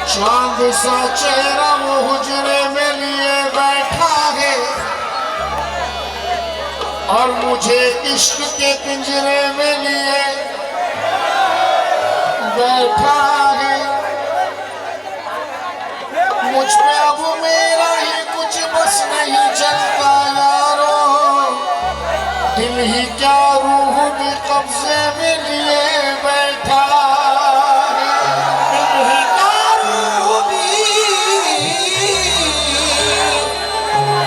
चांद सा चेहरा वो हुजरे में लिए बैठा है और मुझे इश्क के पिंजरे में लिए बैठा है। मुझ पे अब मेरा ही कुछ बस नहीं चलता यारो, दिल ही क्या रूह भी कब्जे में लिए बैठा है। दिल ही क्या रूह भी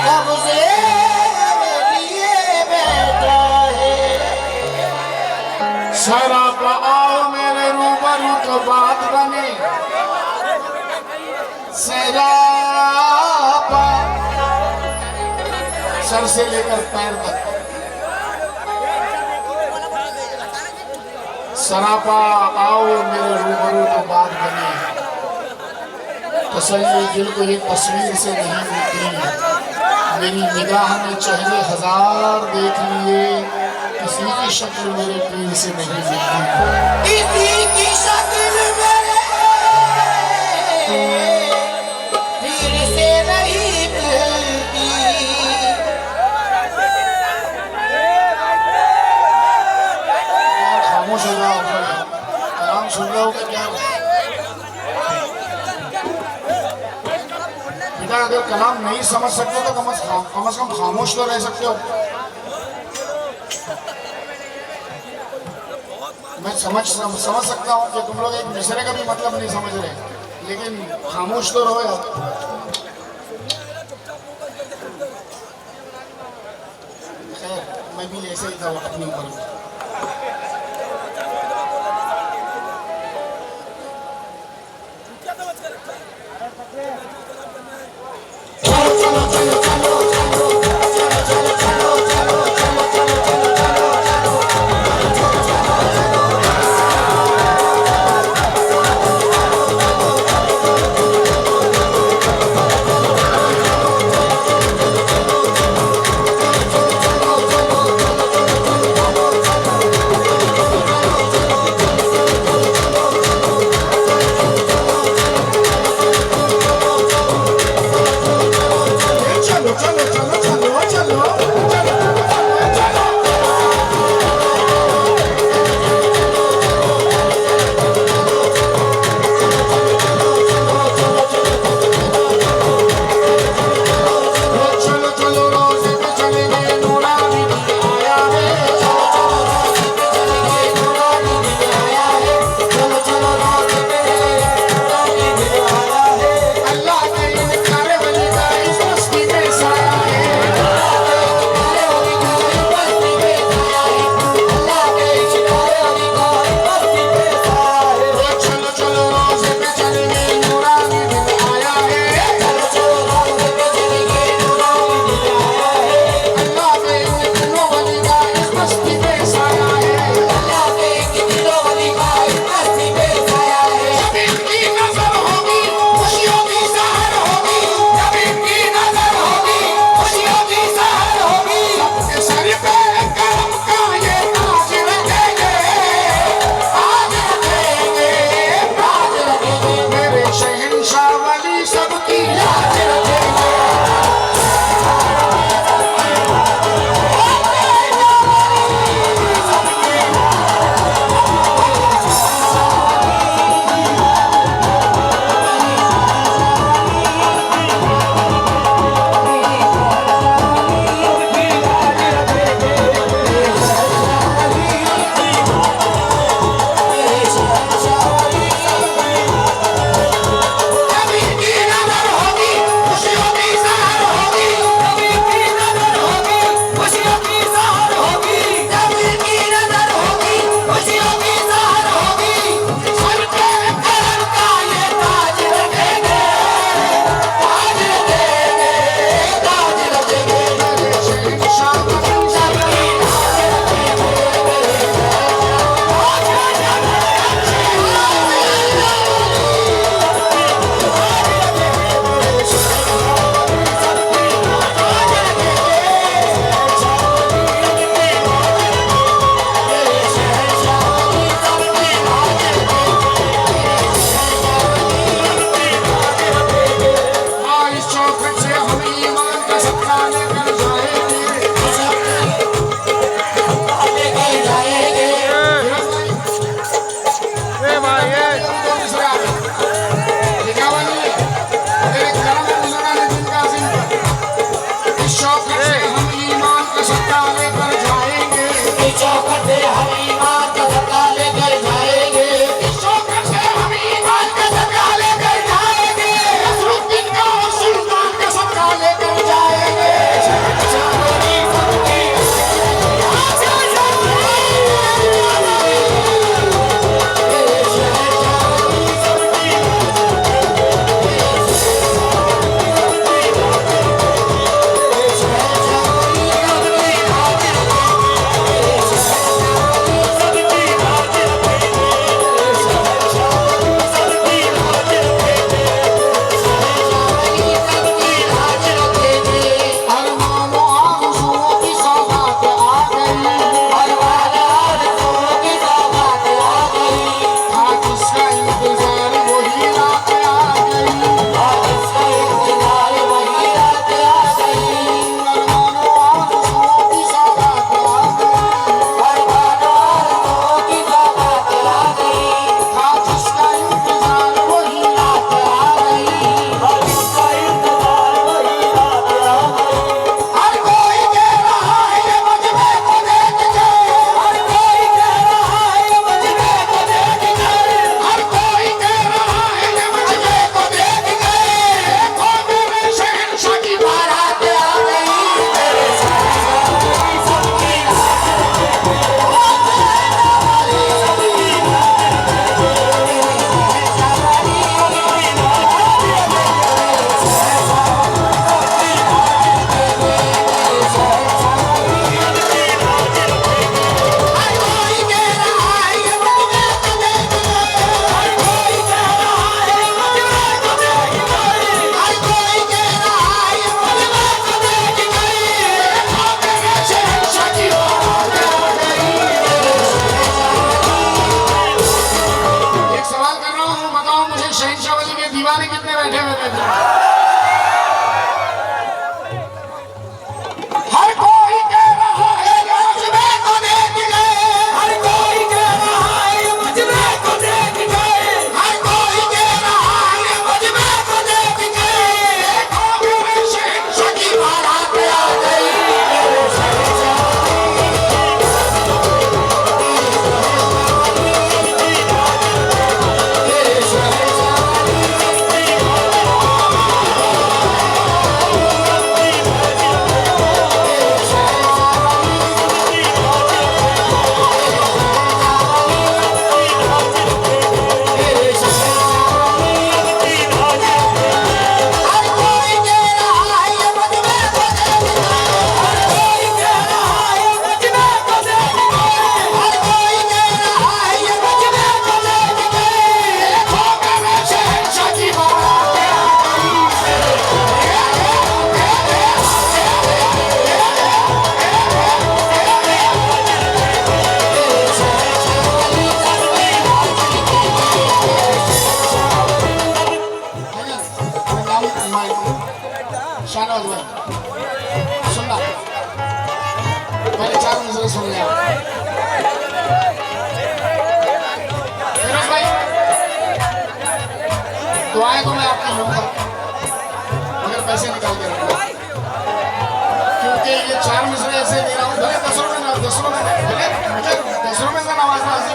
कब्जे में लिए बैठा है। सरापा आओ मेरे रूबरू तो बात बने, सरापा सर से लेकर पैर तक, सरापा आओ मेरे रूबरू तो बात बने। तसल्ली दिल को ये तस्वीर से नहीं मिलती, मेरी निगाह में चेहरे हजार देख लिए, किसी की शक्ल मेरे पीर से नहीं मिलती। किसी की शक्ल मेरे पीर से नहीं मिलती। खामोश हो जाओ, कलाम सुन रहे हो क्या? बेटा अगर कलाम नहीं समझ सकते तो कम से कम खामोश तो रह सकते हो। मैं समझ सकता हूँ कि तुम लोग एक मिसरे का भी मतलब नहीं समझ रहे, लेकिन खामोश तो रहो यार। खैर मैं भी ऐसे ही था अपनी उम्र में।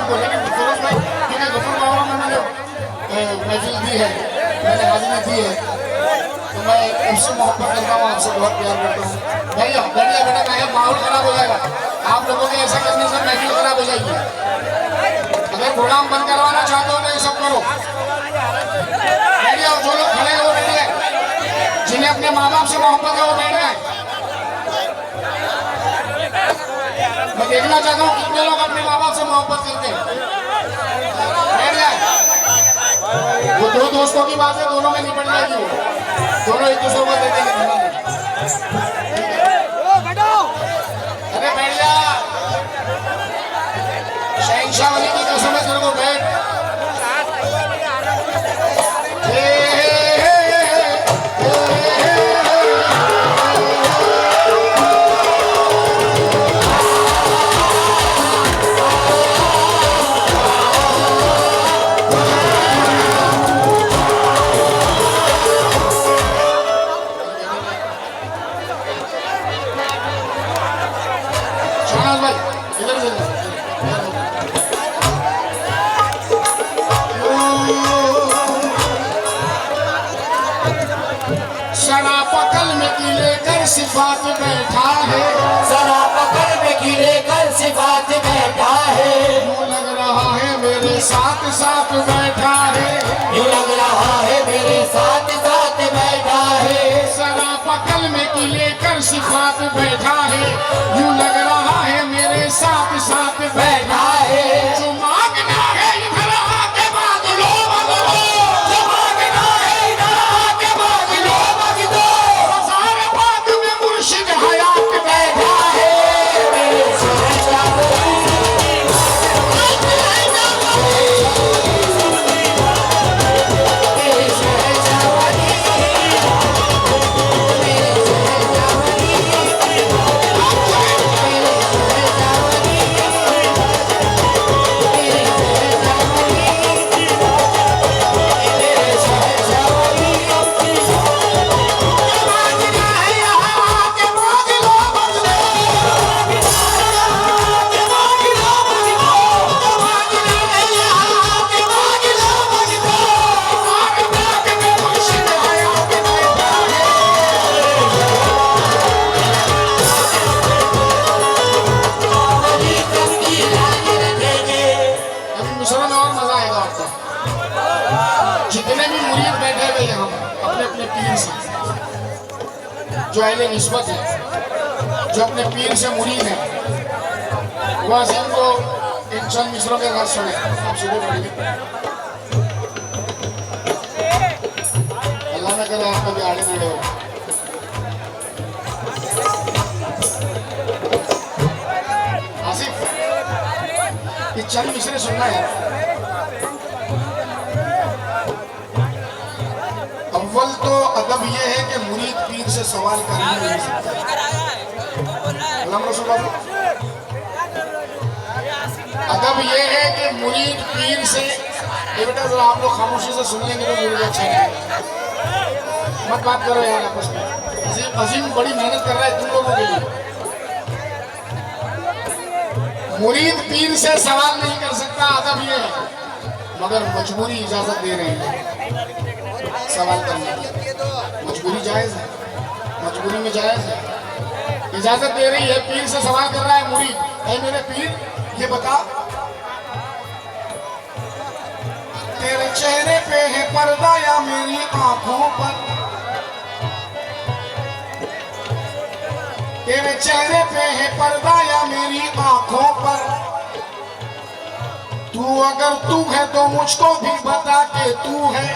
को, लेकिन फिरोज भाई क्योंकि गफूर बाबा में मैंने महफिल दी है, मैंने हाजिरी दी है, तो मैं उससे मोहब्बत करता हूँ, आपसे बहुत प्यार करता हूँ। भैया बैठिए बेटा, मैं माहौल खराब हो जाएगा, आप लोगों के ऐसा करने से महफिल खराब हो जाएगी। अगर प्रोग्राम बंद करवाना चाहते हो तो ये सब करो, बैठिए। जो लोग खड़े हैं वो बैठ गए, जिन्हें अपने माँ बाप से मोहब्बत है वो बैठ गए। मैं देखना चाहता हूँ कितने लोग अपने माँ बाप से मोहब्बत करते हैं, बैठ जाए। वो दो दोस्तों की बात है, दोनों में निपट जाएगी, वो दोनों एक दूसरे को दे देंगे। अरे बैठ जा, शहंशाह वली की कसम है, तेरे को बैठ। सिफात बैठा है, जरा पकड़ में गिरे कर सिफात बैठा है, यूं लग रहा है मेरे साथ साथ बैठा है, यूं लग रहा है मेरे साथ साथ बैठा है, जरा पकड़ में गिले कर सिफात बैठा है, यूं लग रहा है मेरे साथ साथ बैठा है। जो मांगना है इधर आके मांग लो, मांग लो, जो मांगना है इधर आके मांग लो, मांग दो, बाजार बाग में मुर्शिद हयात बैठा है मेरे शहंशाह जो अहले निस्बत है, जो अपने पीर से मुरीद है, वह सिंह को इन चंद मिसरों के घर सुने। आप सुबह पढ़िए, अल्लाह ने कहा आपको भी आड़े नड़े हो। आसिफ, ये चंद मिसरे सुनना है। अव्वल तो अदब यह है कि मुरीद पीर से सवाल कर ही नहीं सकता। अदब यह है कि मुरीद पीर से, ये बेटा जरा आप लोग खामोशी से सुन लेंगे तो मुझे अच्छा लगेगा। मत बात करो यार आपस में। अजीम बड़ी मेहनत कर रहा है तुम लोगों के लिए। मुरीद पीर से सवाल नहीं कर सकता, अदब यह है, मगर मजबूरी इजाजत दे रही है सवाल करने की। मजबूरी जायज है, मजबूरी में जायज है, इजाजत दे रही है। पीर से सवाल कर रहा है मुरीद, ऐ मेरे पीर ये बता, तेरे चेहरे पे है पर्दा या मेरी आंखों पर? तेरे चेहरे पे है पर्दा या मेरी आंखों पर? तू अगर तू है तो मुझको भी बता के तू है।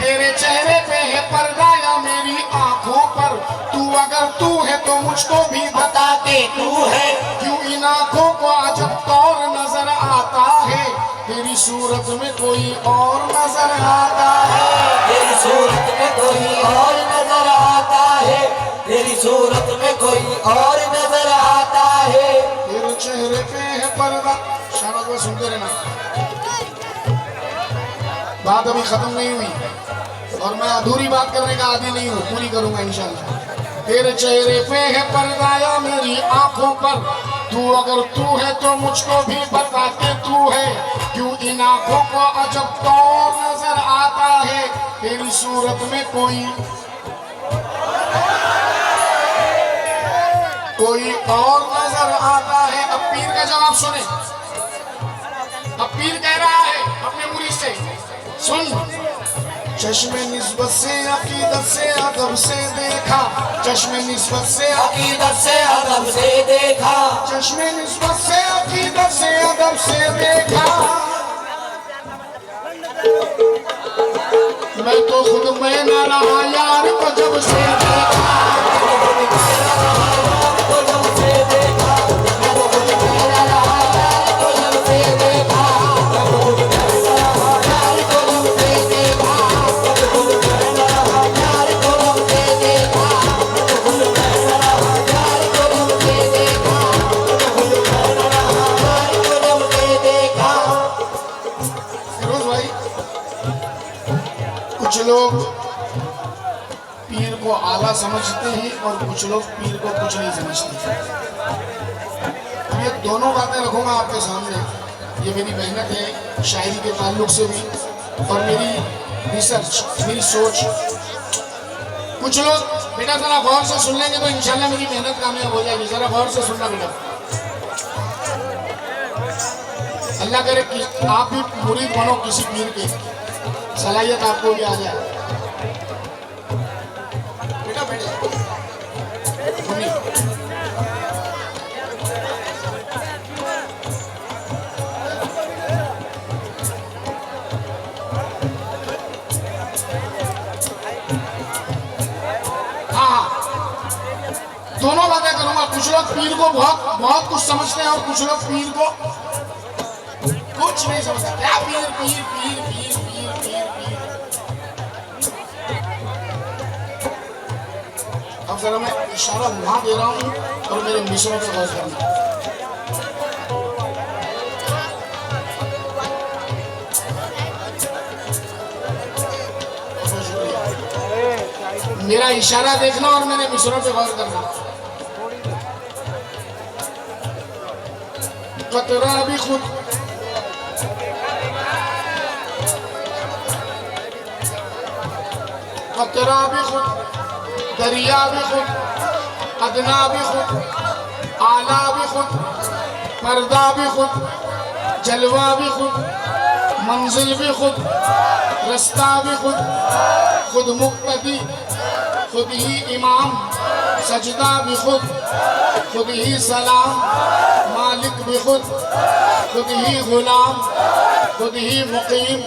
तेरे चेहरे पे है पर्दा या मेरी आंखों पर? तू अगर तू है तो मुझको भी बता के तू है। क्यों इन आंखों को अजब तौर नजर आता है, तेरी सूरत में कोई और नजर आता है। तेरी सूरत में कोई और नजर आता है, तेरी सूरत में कोई और नजर आता है। तेरे चेहरे पे है पर्दा, शाबाश को सुनते रहना, बात अभी खत्म नहीं हुई और मैं अधूरी बात करने का आदी नहीं हूँ, पूरी करूंगा इंशाल्लाह। तेरे चेहरे पे है पर्दा या मेरी आंखों पर? तू अगर तू है तो मुझको भी बता के तू है, क्यों इन आंखों को अजब तौर नजर आता है तेरी सूरत में कोई और नजर आता है। अब पीर का जवाब सुने। अब पीर कह रहा है अपने मुरीद से, सुन। चश्मे निस्बत से अकीदत से अदब से देखा, चश्मे निस्बत से अकीदत से अदब से देखा, चश्मे निस्बत से अकीदत से अदब से देखा। मैं तो खुद में न रहा यार को जब से देखा, कुछ लोग पीर को आला समझते हैं और कुछ लोग पीर को कुछ नहीं समझते। ये दोनों बातें रखूंगा आपके सामने। ये मेरी मेहनत है शायरी के ताल्लुक से भी और मेरी रिसर्च, मेरी सोच। कुछ लोग बेटा जरा गौर से सुन लेंगे तो इंशाल्लाह मेरी मेहनत कामयाब हो जाएगी। जरा गौर से सुनना बेटा। अल्लाह करे कि आप भी मुरीद बनो किसी पीर के, सलाहियत आपको भी आ जाए। बेटा बैठ सुनिए। हाँ, दोनों बातें करूंगा। कुछ लोग पीर को बहुत कुछ समझते हैं और कुछ लोग पीर को कुछ नहीं समझते। क्या पीर पीर पीर पीर पीर पीर पीर। अब जरा मैं इशारा वहां दे रहा हूं और मेरे मिसरों पे गौर करना। मेरा इशारा देखना और मेरे मिसरों पे गौर करना। कतरा भी खुद कतरा भी खुद, दरिया भी खुद, अदना भी खुद, आला भी खुद, पर्दा भी खुद, जलवा भी खुद, मंजिल भी खुद, रास्ता भी खुद, खुद मुक्तदी, खुद ही इमाम, सजदा भी खुद, खुद ही सलाम, मालिक भी खुद, खुद ही गुलाम, खुद ही मुकीम,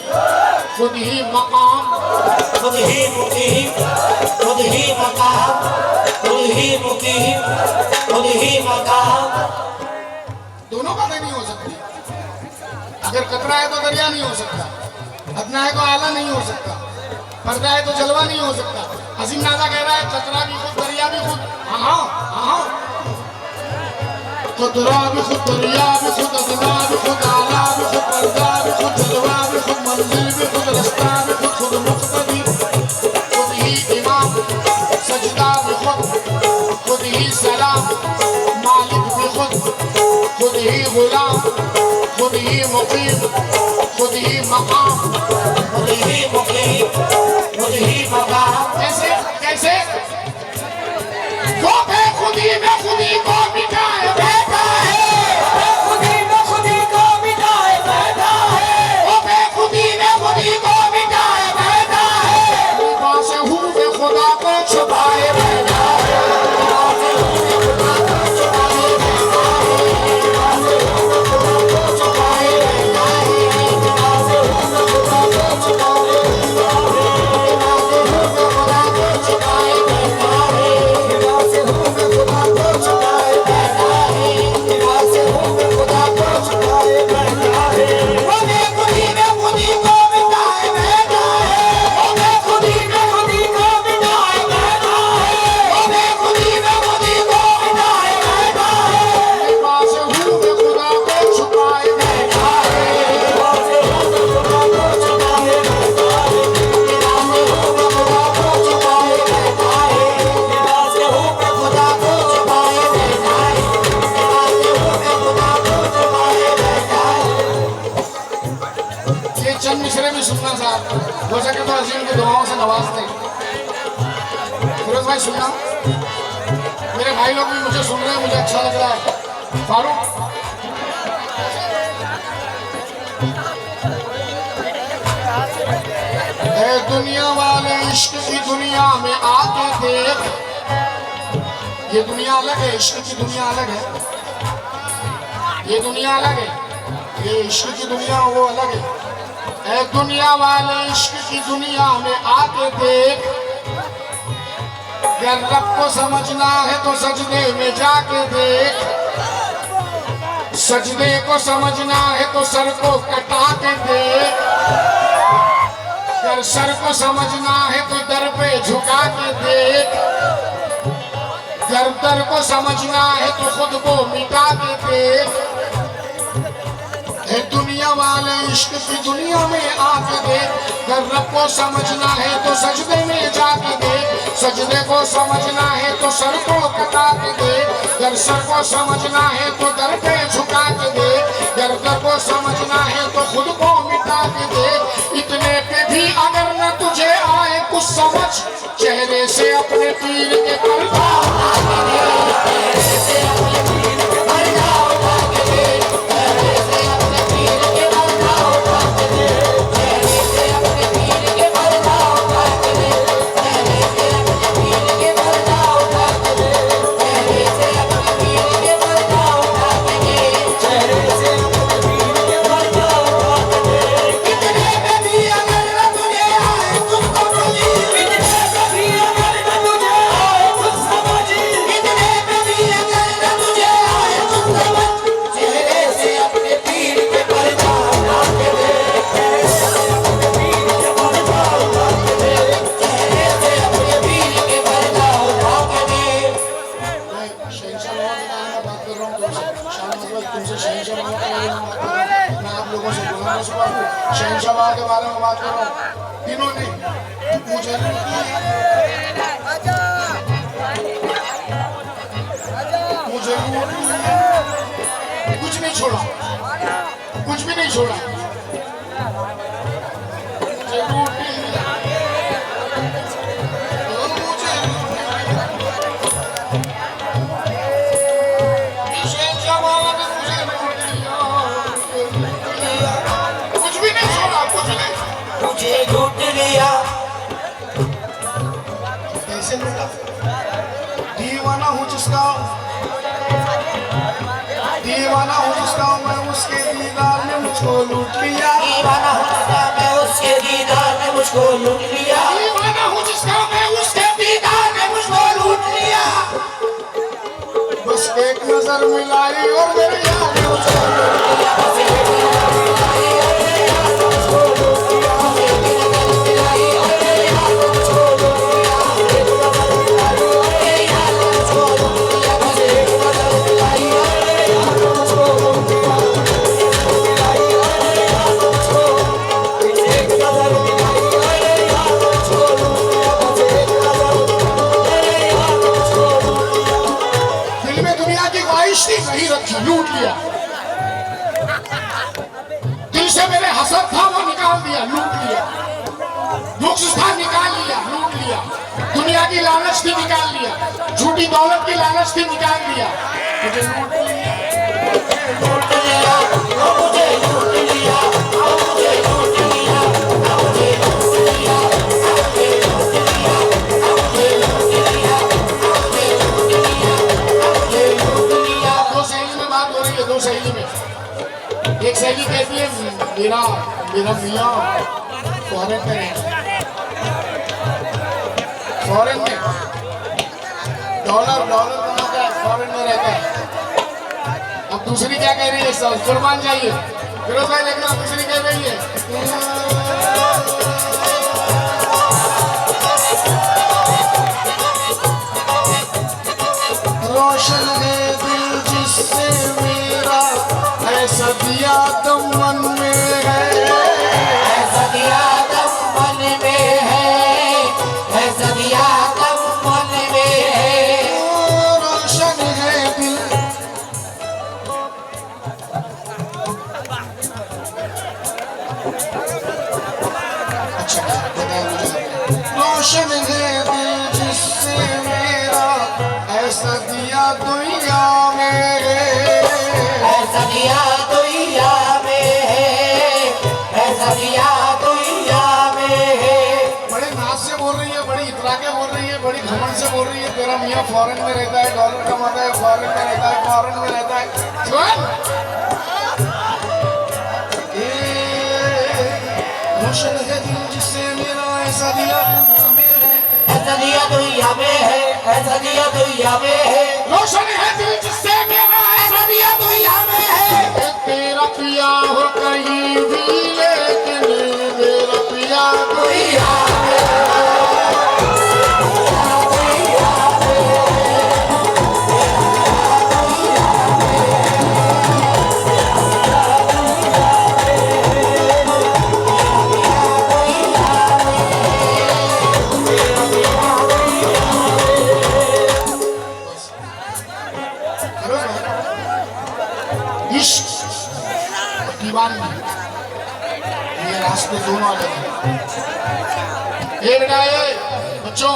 खुद ही मकाम, खुद ही मुकीम, खुद ही मकाम, खुद ही मुकीम, खुद ही मकाम। दोनों बातें नहीं हो सकती। अगर कतरा है तो दरिया नहीं हो सकता, अदना है तो आला नहीं हो सकता, पर्दा है तो जलवा नहीं हो सकता। अजीम नाजा कह रहा है कतरा भी खुद, दरिया भी खुद। हाँ हाँ, कतरा भी खुद, दरिया भी खुद, अदना भी खुद, आला भी खुद, पर्दा भी खुद, जलवा भी खुद, मंजिल भी खुद, रास्ता भी खुद, खुद मुक्तदी, खुद ही इमाम, सजदा भी खुद, खुद ही सलाम, मालिक भी खुद, खुद ही गुलाम, खुद ही मुकीम, खुद ही मकाम, खुद ही मुकीम, खुद ही मकाम। कैसे कैसे वो खुदी में खुदी को मिटाए बैठा है, खुदी में खुदी को मिटाए बैठा है, वो खुदी में खुदी को मिटाए बैठा है, पास हुए खुदा को छुपाए बैठा है, चंद मिसरे भी सुनना साहब, हो सके तो अजीम की दुआओं से नवाज दें। फिरोज भाई सुनना, मेरे भाई लोग भी मुझे सुन रहे हैं, मुझे अच्छा लग रहा है। फारूक दुनिया वाले इश्क की दुनिया में आके देख, ये दुनिया अलग है, इश्क की दुनिया अलग है, ये दुनिया अलग है, ये इश्क की दुनिया वो अलग है। ए दुनिया वाले इश्क की दुनिया में आके देख, अगर रब को समझना है तो सजदे में जाके देख, सजदे को समझना है तो सर को कटा के देख, अगर सर को समझना है तो दर पे झुका के देख, अगर दर को समझना है तो खुद को मिटा के देख। दुनिया वाले इश्क की दुनिया में आके देख, अगर रब को समझना है तो सजदे में जाके देख, सजदे को समझना है तो सर को कटा के देख, अगर सर को समझना है तो दर पे झुका के देख, अगर दर को समझना है तो खुद को मिटा के देख। इतने पे भी अगर न तुझे आए कुछ समझ, चेहरे से अपने पीर के पर्दा शहनशाह के बारे में बात करो। इन्होंने मुझे कुछ नहीं छोड़ा, कुछ भी नहीं छोड़ा, मुझे लूट लूट लिया। कैसे लूटा? दीवाना हूँ जिसका, दीवाना हूँ जिसका मैं उसके दीदार ने मुझको लूट लिया, दीवाना हूँ जिसका मैं उसके दीदार ने मुझको लूट लिया, दीवाना हूँ जिसका मैं उसके दीदार ने मुझको लूट लिया। बस एक नजर मिलाई और मेरे यार ने मुझको लूट लिया, बस एक नजर मिलाई और मेरे यार ने मुझको लूट लिया। नहीं रखी, लूट लिया। दिल से मेरे हसद था वो निकाल दिया, लूट लिया। नुक्स था निकाल लिया, लूट लिया। दुनिया की लालच थी निकाल लिया, झूठी दौलत की लालच थी निकाल लिया। मुझे लूट लिया, लूट लिया, मुझे लूट लिया, मुझे लूट लिया, मुझे लूट लिया, मुझे लूट लिया, मुझे लूट लिया, मुझे लूट लिया, मुझे लूट लिया। दो शैली में बात हो रही है, दो शैली में। एक शैली कहती है मेरा मियाँ फॉरेन में रहता है, फॉरेन में डॉलर बनाता है, फॉरेन में रहता है। अब दूसरी क्या कह रही है? सब कुर्बान जाइए फिरोज भाई, देखना दूसरी कह रही है रोशन है दिल जिससे मेरा ऐसा दिया दम मन में है, ऐसा दिया दम मन में है, ऐसा दिया दम मन में है। रोशन है दिल रोशन है दिल जिससे मेरा, ऐसा दिया दुनिया में है, ऐसा दिया दुनिया में है, ऐसा दिया दुनिया में है। बड़े नाच से बोल रही है, बड़ी इतरा के बोल रही है, बड़ी घमंड से बोल रही है, तेरा मियाँ फॉरेन में रहता है, डॉलर कमाता है, फॉरेन में रहता है, फॉरेन में रहता है। रोशन है दिल जिससे मेरा, ऐसा दिया दुनिया में है, ऐसा दिया दुनिया में है, ऐसा दिया दुनिया में है। रोशन है दिल जिससे मेरा, ऐसा दिया दुनिया में है। तेरा पिया हो कहीं भी लेकिन मेरा पिया दुनिया दीवानगी, ये रास्ते दोनों अलग हैं। ये बेटा, ये बच्चों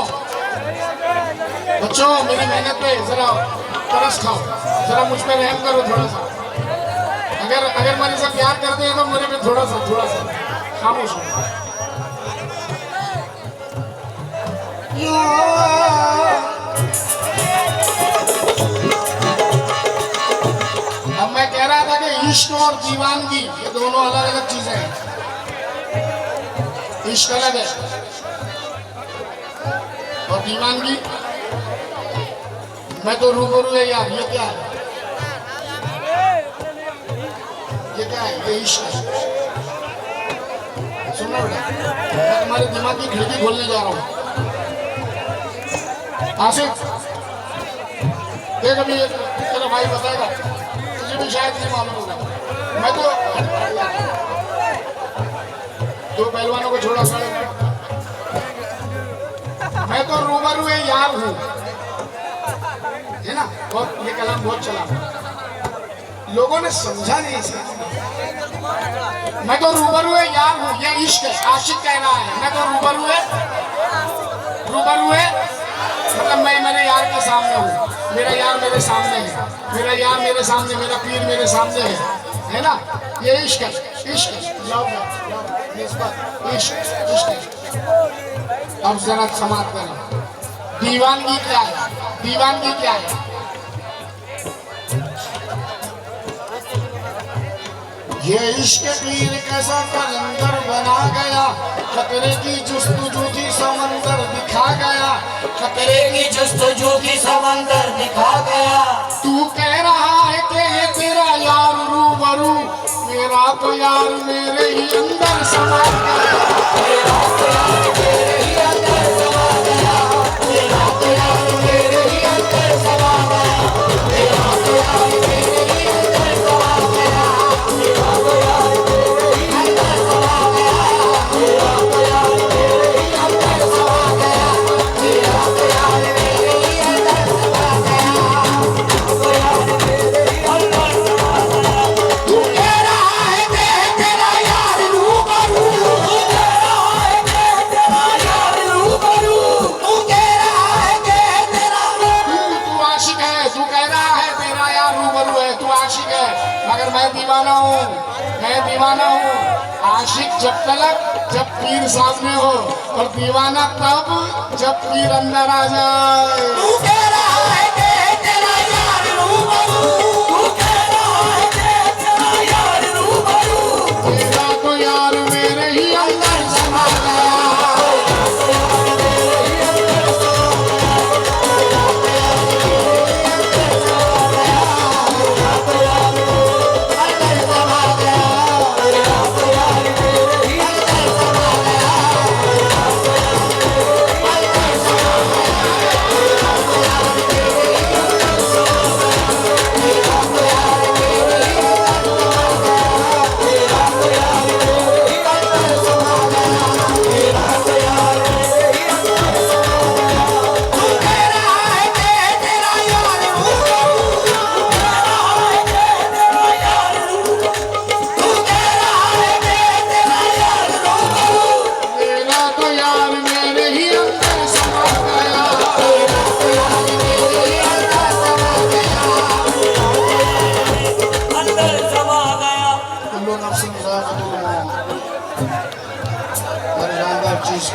बच्चों, मेरी मेहनत पे जरा तरस खाओ, जरा मुझ पे रहम करो थोड़ा सा। अगर मेरे से प्यार करते हैं तो मेरे पे थोड़ा सा खामोश हो। अब मैं कह रहा था कि इश्क और दीवानगी ये दोनों अलग अलग चीजें हैं। इश्क अलग है और दीवानगी, मैं तो रूबरू है यार। ये क्या है, ये क्या है? ये इश्क है। सुनना बेटा, मैं तुम्हारे दिमाग की खिड़की खोलने जा रहा हूँ। आसिफ, देख अभी तेरा भाई बताएगा, तुझे भी शायद नहीं मालूम होगा। मैं तो दो पहलवानों को छोड़ा खड़े, मैं तो रूबरू यार हूँ, है ना। बहुत ये कलाम बहुत चला, लोगों ने समझा नहीं इसे। मैं तो रूबरू यार हूँ, ये इश्क है, आशिक कह रहा है। मैं तो रूबरू मतलब मैं मेरे यार के सामने हूँ, मेरा यार मेरे सामने है, मेरा यार मेरे सामने, मेरा पीर मेरे सामने है ना। ये इश्क है, इश्क है, लव है, इश्क है। अब जरा समाप्त करें, दीवानगी क्या है? दीवानगी क्या है? ये इश्क पीर कैसा कलंदर बना गया, खतरे की जुस्तजू की समंदर दिखा गया, खतरे की जुस्तजू की समंदर दिखा गया। तू कह रहा है कि ये तेरा यार रूबरू, मेरा तो यार मेरे ही अंदर समा गया, मेरा तो यार मेरे ही अंदर समा गया, मेरा तो यार मेरे ही अंदर समा गया, मेरा तो यार मेरे ही अंदर समा गया, मेरा तो यार मेरे ही अंदर समा गया, मेरा तो यार मेरे ही अंदर समा गया, मेरा तो यार मेरे ही अंदर समा गया, तो यार मेरे ही अंदर समा गया। तू कह रहा है कि तेरा यार रूबरू, तू कह रहा है कि तेरा यार रूबरू, तू कह रहा है कि तेरा तू आशिक है, तू कह रहा है तेरा यार रूबरू है, तू आशिक है, मगर मैं दीवाना हूँ, मैं दीवाना हूँ। आशिक जब पीर सामने हो, और दीवाना तब जब पीर अंदर आ जाए। तू कह रहा है कि तेरा यार रूबरू, तू कह रहा है कि तेरा यार रूबरू, मेरा तो यार मेरे ही अंदर समा गया,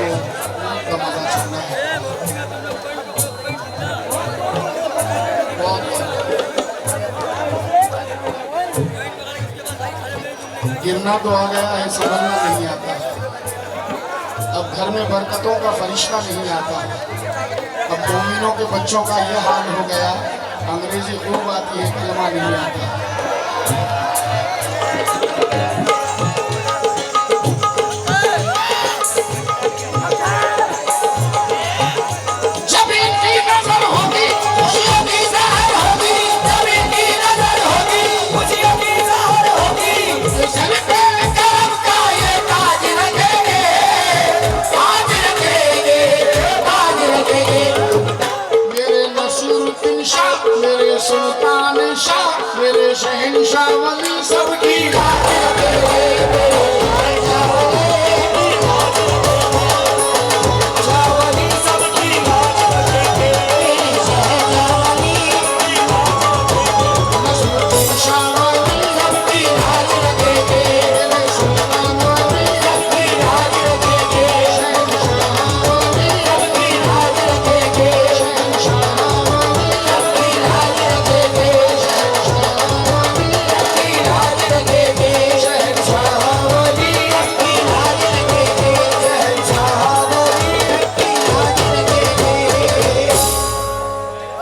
इसको का मजा चलना है। बहुत गिरना तो आ गया है, संभलना नहीं आता। अब घर में बरकतों का फरिश्ता नहीं आता। अब मोमिनों के बच्चों का यह हाल हो गया, अंग्रेजी खूब आती है, कलमा नहीं आता।